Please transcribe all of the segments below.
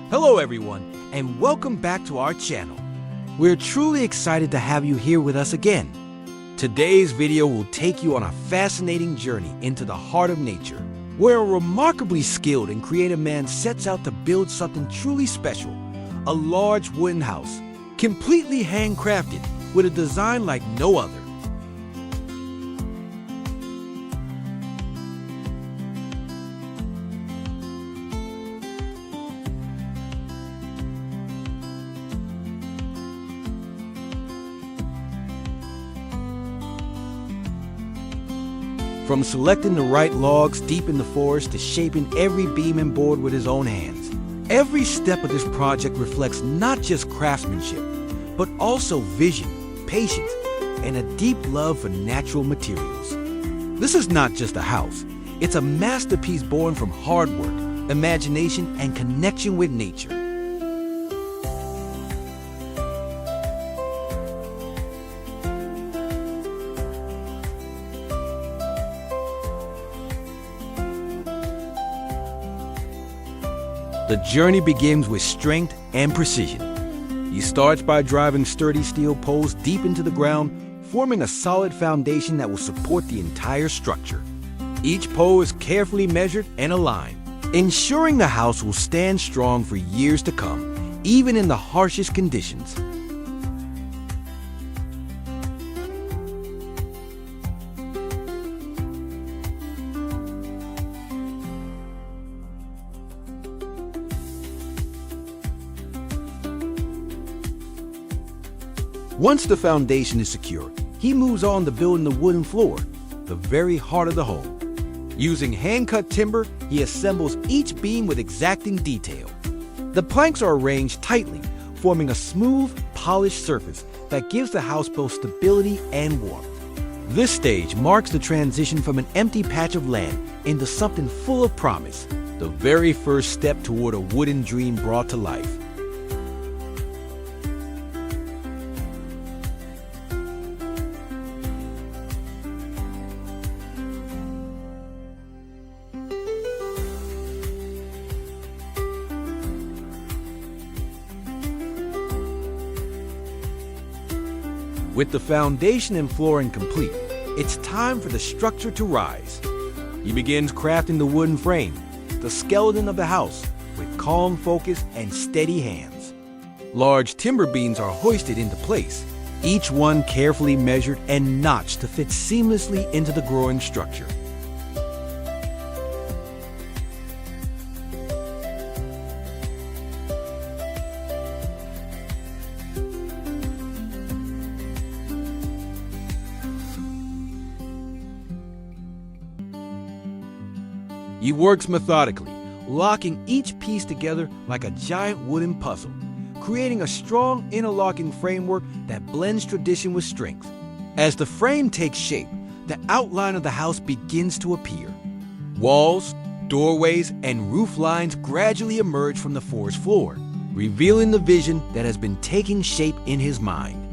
Hello everyone, and welcome back to our channel. We're truly excited to have you here with us again. Today's video will take you on a fascinating journey into the heart of nature, where a remarkably skilled and creative man sets out to build something truly special, a large wooden house, completely handcrafted with a design like no other. From selecting the right logs deep in the forest to shaping every beam and board with his own hands, every step of this project reflects not just craftsmanship, but also vision, patience, and a deep love for natural materials. This is not just a house, it's a masterpiece born from hard work, imagination, and connection with nature. The journey begins with strength and precision. He starts by driving sturdy steel poles deep into the ground, forming a solid foundation that will support the entire structure. Each pole is carefully measured and aligned, ensuring the house will stand strong for years to come, even in the harshest conditions. Once the foundation is secure, he moves on to building the wooden floor, the very heart of the home. Using hand-cut timber, he assembles each beam with exacting detail. The planks are arranged tightly, forming a smooth, polished surface that gives the house both stability and warmth. This stage marks the transition from an empty patch of land into something full of promise, the very first step toward a wooden dream brought to life. With the foundation and flooring complete, it's time for the structure to rise. He begins crafting the wooden frame, the skeleton of the house, with calm focus and steady hands. Large timber beams are hoisted into place, each one carefully measured and notched to fit seamlessly into the growing structure. He works methodically, locking each piece together like a giant wooden puzzle, creating a strong interlocking framework that blends tradition with strength. As the frame takes shape, the outline of the house begins to appear. Walls, doorways, and roof lines gradually emerge from the forest floor, revealing the vision that has been taking shape in his mind.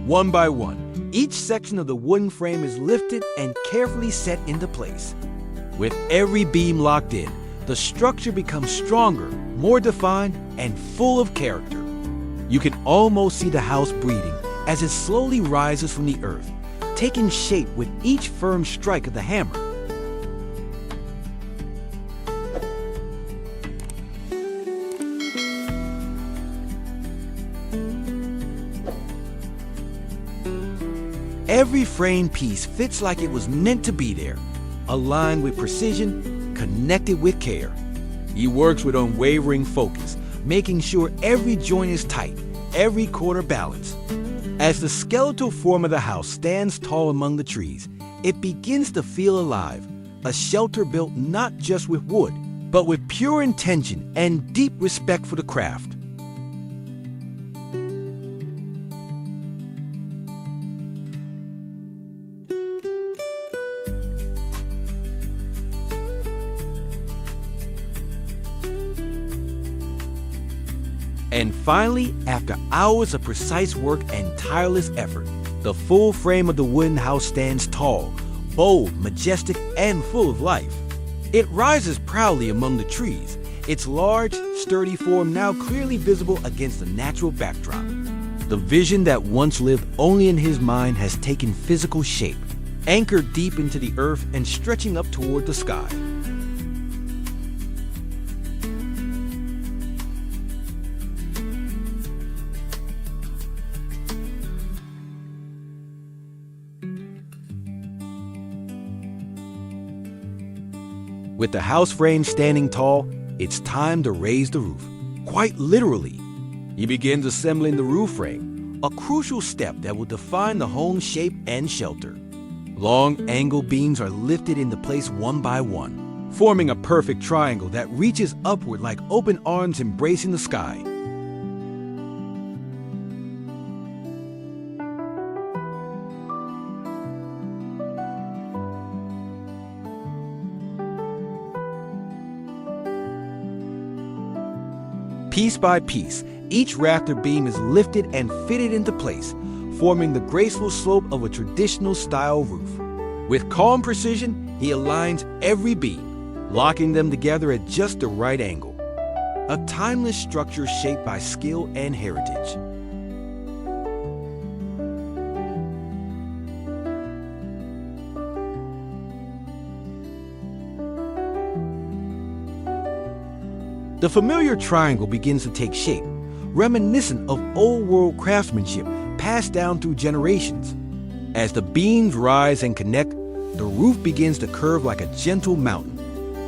One by one, each section of the wooden frame is lifted and carefully set into place. With every beam locked in, the structure becomes stronger, more defined, and full of character. You can almost see the house breathing as it slowly rises from the earth, taking shape with each firm strike of the hammer. Every frame piece fits like it was meant to be there, aligned with precision, connected with care. He works with unwavering focus, making sure every joint is tight, every corner balanced. As the skeletal form of the house stands tall among the trees, it begins to feel alive, a shelter built not just with wood, but with pure intention and deep respect for the craft. And finally, after hours of precise work and tireless effort, the full frame of the wooden house stands tall, bold, majestic, and full of life. It rises proudly among the trees, its large, sturdy form now clearly visible against the natural backdrop. The vision that once lived only in his mind has taken physical shape, anchored deep into the earth and stretching up toward the sky. With the house frame standing tall, it's time to raise the roof. Quite literally. He begins assembling the roof frame, a crucial step that will define the home's shape and shelter. Long angle beams are lifted into place one by one, forming a perfect triangle that reaches upward like open arms embracing the sky. Piece by piece, each rafter beam is lifted and fitted into place, forming the graceful slope of a traditional style roof. With calm precision, he aligns every beam, locking them together at just the right angle. A timeless structure shaped by skill and heritage. The familiar triangle begins to take shape, reminiscent of old-world craftsmanship passed down through generations. As the beams rise and connect, the roof begins to curve like a gentle mountain,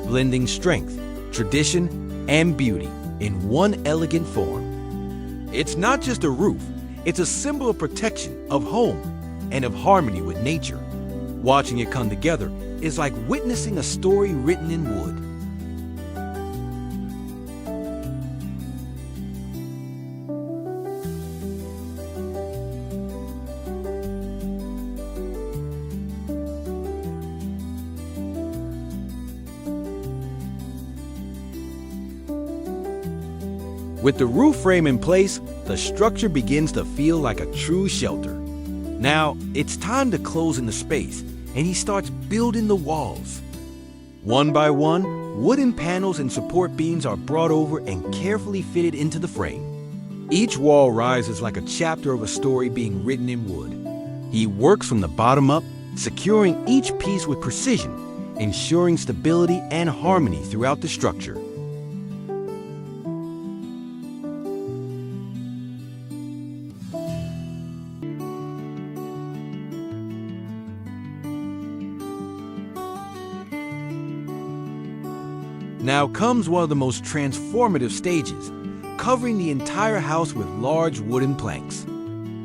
blending strength, tradition, and beauty in one elegant form. It's not just a roof, it's a symbol of protection, of home, and of harmony with nature. Watching it come together is like witnessing a story written in wood. With the roof frame in place, the structure begins to feel like a true shelter. Now, it's time to close in the space, and he starts building the walls. One by one, wooden panels and support beams are brought over and carefully fitted into the frame. Each wall rises like a chapter of a story being written in wood. He works from the bottom up, securing each piece with precision, ensuring stability and harmony throughout the structure. Now comes one of the most transformative stages, covering the entire house with large wooden planks.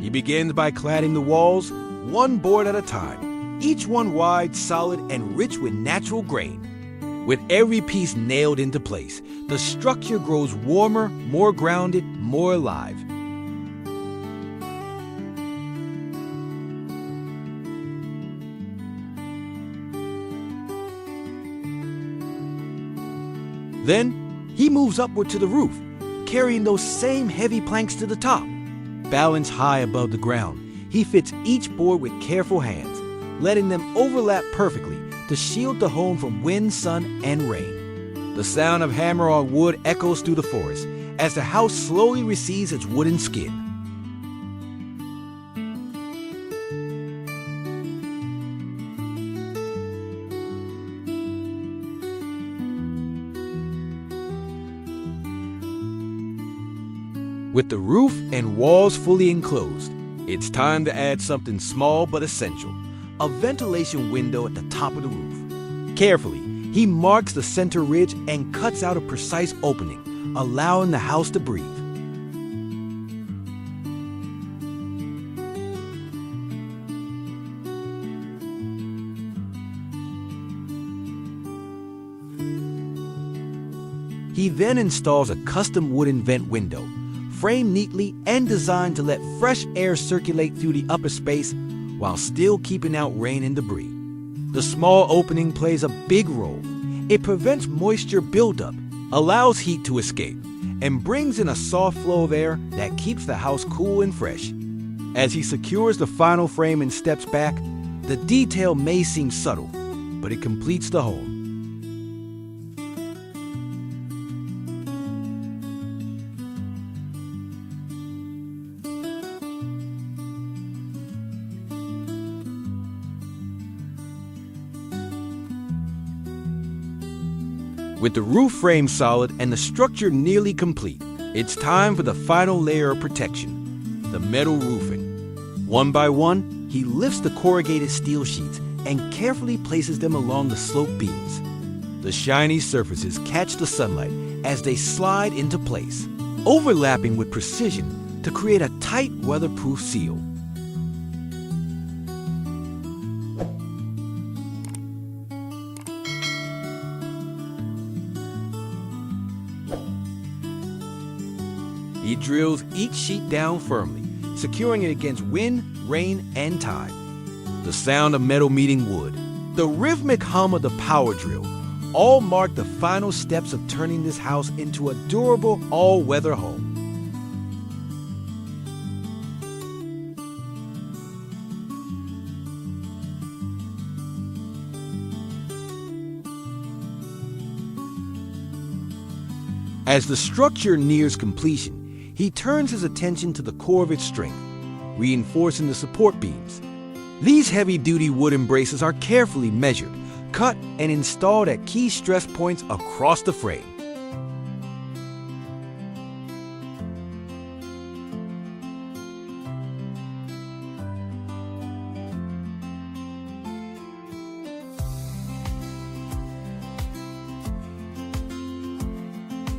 He begins by cladding the walls, one board at a time, each one wide, solid, and rich with natural grain. With every piece nailed into place, the structure grows warmer, more grounded, more alive. Then, he moves upward to the roof, carrying those same heavy planks to the top. Balanced high above the ground, he fits each board with careful hands, letting them overlap perfectly to shield the home from wind, sun, and rain. The sound of hammer on wood echoes through the forest as the house slowly receives its wooden skin. With the roof and walls fully enclosed, it's time to add something small but essential, a ventilation window at the top of the roof. Carefully, he marks the center ridge and cuts out a precise opening, allowing the house to breathe. He then installs a custom wooden vent window, framed neatly and designed to let fresh air circulate through the upper space while still keeping out rain and debris. The small opening plays a big role. It prevents moisture buildup, allows heat to escape, and brings in a soft flow of air that keeps the house cool and fresh. As he secures the final frame and steps back, the detail may seem subtle, but it completes the home. With the roof frame solid and the structure nearly complete, it's time for the final layer of protection, the metal roofing. One by one, he lifts the corrugated steel sheets and carefully places them along the sloped beams. The shiny surfaces catch the sunlight as they slide into place, overlapping with precision to create a tight weatherproof seal. He drills each sheet down firmly, securing it against wind, rain, and tide. The sound of metal meeting wood, the rhythmic hum of the power drill, all mark the final steps of turning this house into a durable, all-weather home. As the structure nears completion, he turns his attention to the core of its strength, reinforcing the support beams. These heavy-duty wooden braces are carefully measured, cut, and installed at key stress points across the frame.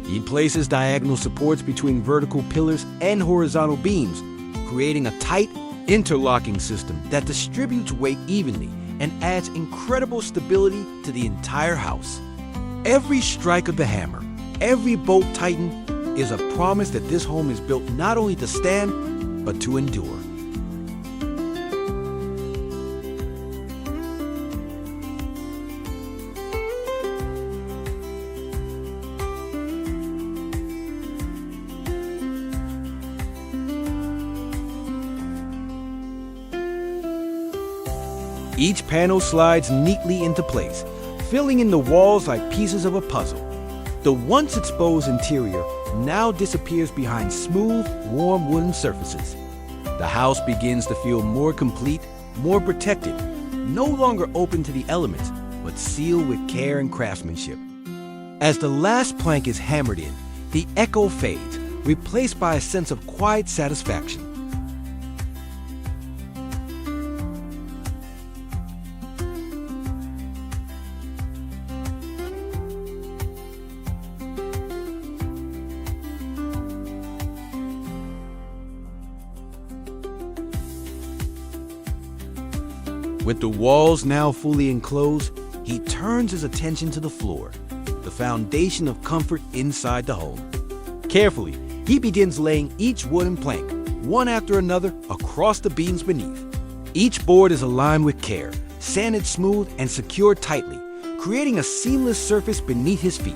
He places diagonal supports between vertical pillars and horizontal beams, creating a tight, interlocking system that distributes weight evenly and adds incredible stability to the entire house. Every strike of the hammer, every bolt tightened, is a promise that this home is built not only to stand, but to endure. Each panel slides neatly into place, filling in the walls like pieces of a puzzle. The once exposed interior now disappears behind smooth, warm wooden surfaces. The house begins to feel more complete, more protected, no longer open to the elements, but sealed with care and craftsmanship. As the last plank is hammered in, the echo fades, replaced by a sense of quiet satisfaction. With the walls now fully enclosed, he turns his attention to the floor, the foundation of comfort inside the home. Carefully, he begins laying each wooden plank, one after another, across the beams beneath. Each board is aligned with care, sanded smooth and secured tightly, creating a seamless surface beneath his feet.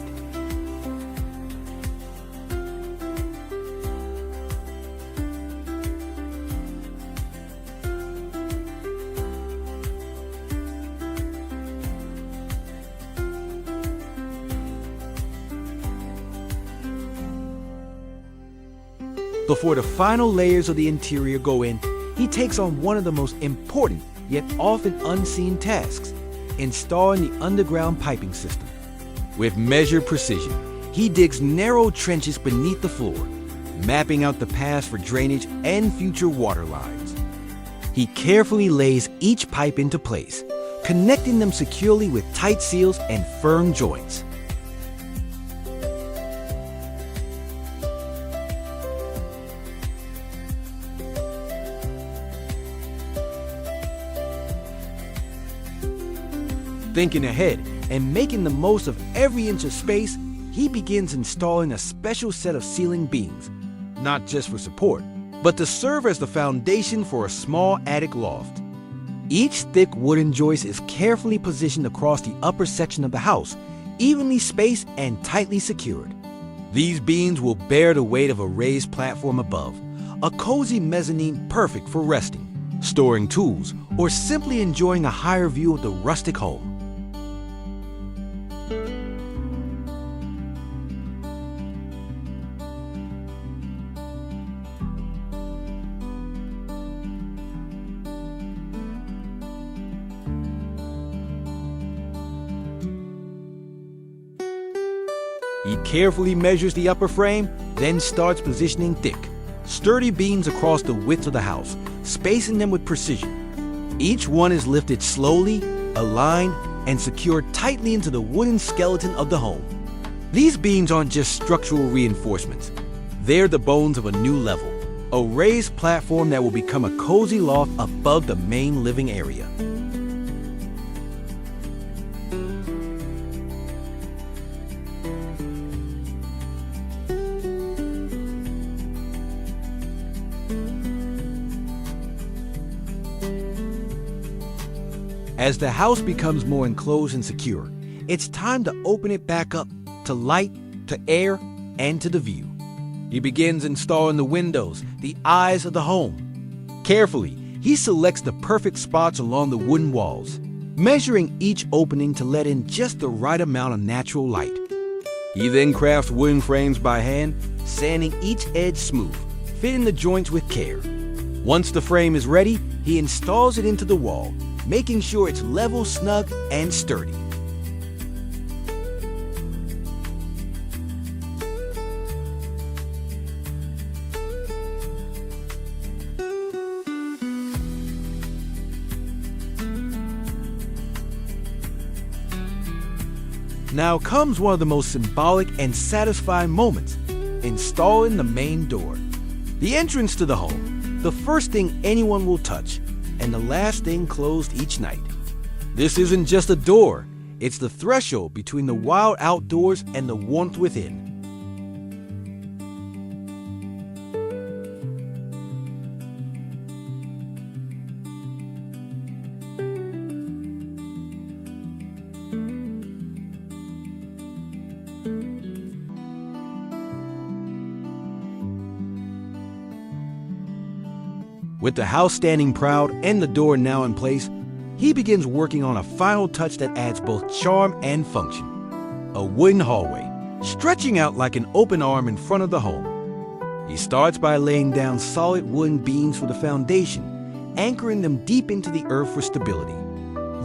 Before the final layers of the interior go in, he takes on one of the most important yet often unseen tasks, installing the underground piping system. With measured precision, he digs narrow trenches beneath the floor, mapping out the paths for drainage and future water lines. He carefully lays each pipe into place, connecting them securely with tight seals and firm joints. Thinking ahead and making the most of every inch of space, he begins installing a special set of ceiling beams, not just for support, but to serve as the foundation for a small attic loft. Each thick wooden joist is carefully positioned across the upper section of the house, evenly spaced and tightly secured. These beams will bear the weight of a raised platform above, a cozy mezzanine perfect for resting, storing tools, or simply enjoying a higher view of the rustic home. He carefully measures the upper frame, then starts positioning thick, sturdy beams across the width of the house, spacing them with precision. Each one is lifted slowly, aligned, and secured tightly into the wooden skeleton of the home. These beams aren't just structural reinforcements. They're the bones of a new level, a raised platform that will become a cozy loft above the main living area. As the house becomes more enclosed and secure, it's time to open it back up to light, to air, and to the view. He begins installing the windows, the eyes of the home. Carefully, he selects the perfect spots along the wooden walls, measuring each opening to let in just the right amount of natural light. He then crafts wooden frames by hand, sanding each edge smooth, fitting the joints with care. Once the frame is ready, he installs it into the wall, making sure it's level, snug, and sturdy. Now comes one of the most symbolic and satisfying moments, installing the main door. The entrance to the home, the first thing anyone will touch, and the last thing closed each night. This isn't just a door, it's the threshold between the wild outdoors and the warmth within. With the house standing proud and the door now in place, he begins working on a final touch that adds both charm and function. A wooden hallway, stretching out like an open arm in front of the home. He starts by laying down solid wooden beams for the foundation, anchoring them deep into the earth for stability.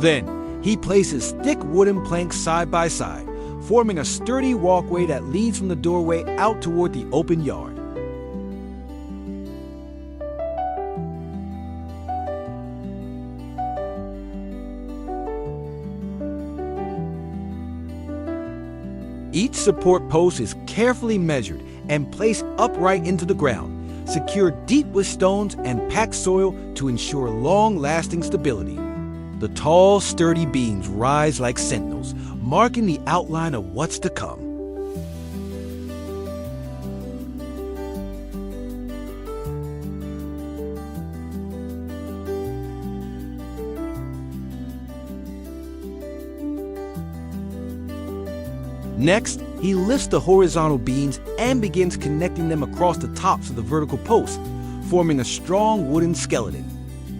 Then, he places thick wooden planks side by side, forming a sturdy walkway that leads from the doorway out toward the open yard. Each support post is carefully measured and placed upright into the ground, secured deep with stones and packed soil to ensure long-lasting stability. The tall, sturdy beams rise like sentinels, marking the outline of what's to come. Next, he lifts the horizontal beams and begins connecting them across the tops of the vertical posts, forming a strong wooden skeleton.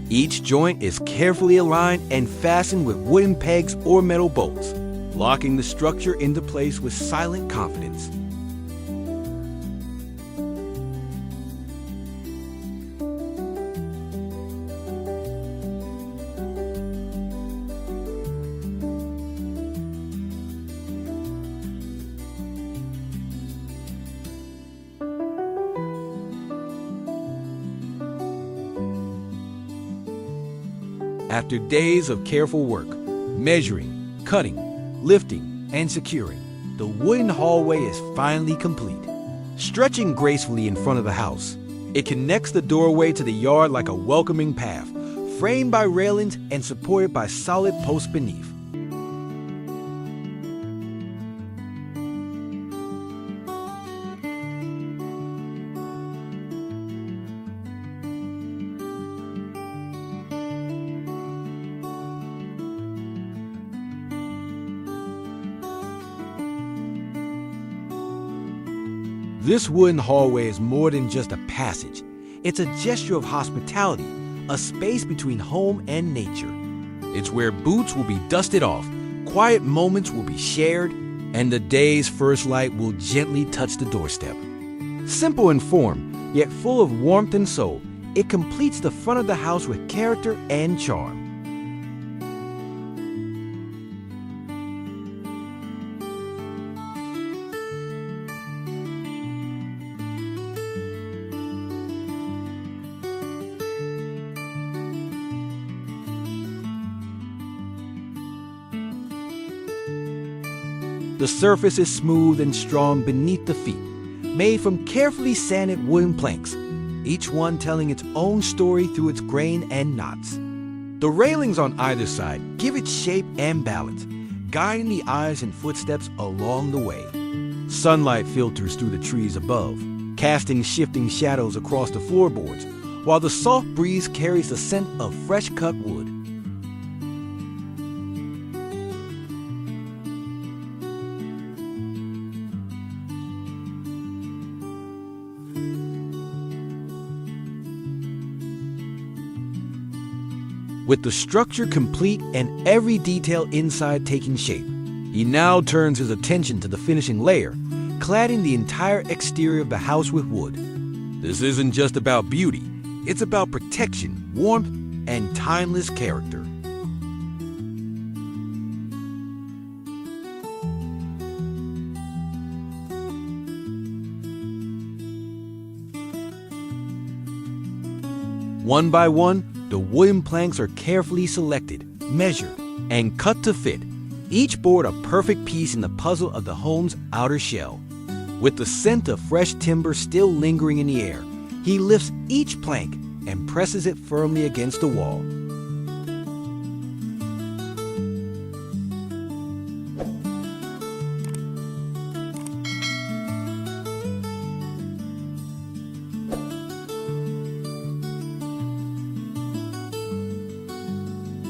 Each joint is carefully aligned and fastened with wooden pegs or metal bolts, locking the structure into place with silent confidence. After days of careful work, measuring, cutting, lifting, and securing, the wooden hallway is finally complete. Stretching gracefully in front of the house, it connects the doorway to the yard like a welcoming path, framed by railings and supported by solid posts beneath. This wooden hallway is more than just a passage. It's a gesture of hospitality, a space between home and nature. It's where boots will be dusted off, quiet moments will be shared, and the day's first light will gently touch the doorstep. Simple in form, yet full of warmth and soul, it completes the front of the house with character and charm. The surface is smooth and strong beneath the feet, made from carefully sanded wooden planks, each one telling its own story through its grain and knots. The railings on either side give it shape and balance, guiding the eyes and footsteps along the way. Sunlight filters through the trees above, casting shifting shadows across the floorboards, while the soft breeze carries the scent of fresh-cut wood. With the structure complete and every detail inside taking shape, he now turns his attention to the finishing layer, cladding the entire exterior of the house with wood. This isn't just about beauty, it's about protection, warmth, and timeless character. One by one, the wooden planks are carefully selected, measured, and cut to fit, each board a perfect piece in the puzzle of the home's outer shell. With the scent of fresh timber still lingering in the air, he lifts each plank and presses it firmly against the wall.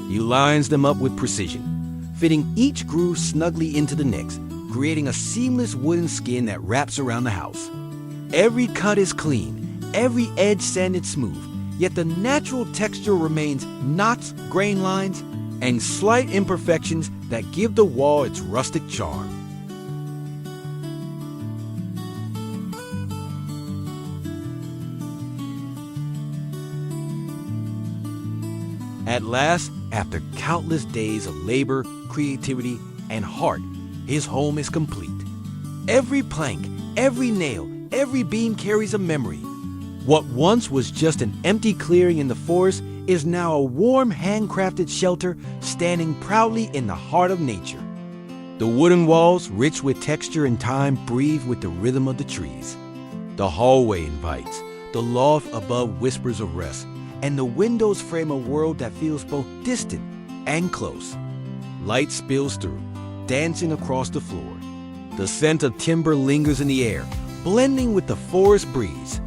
He lines them up with precision, fitting each groove snugly into the next, creating a seamless wooden skin that wraps around the house. Every cut is clean, every edge sanded smooth, yet the natural texture remains knots, grain lines, and slight imperfections that give the wall its rustic charm. At last, after countless days of labor, creativity, and heart, his home is complete. Every plank, every nail, every beam carries a memory. What once was just an empty clearing in the forest is now a warm, handcrafted shelter standing proudly in the heart of nature. The wooden walls, rich with texture and time, breathe with the rhythm of the trees. The hallway invites, the loft above whispers of rest, and the windows frame a world that feels both distant and close. Light spills through, dancing across the floor. The scent of timber lingers in the air, blending with the forest breeze.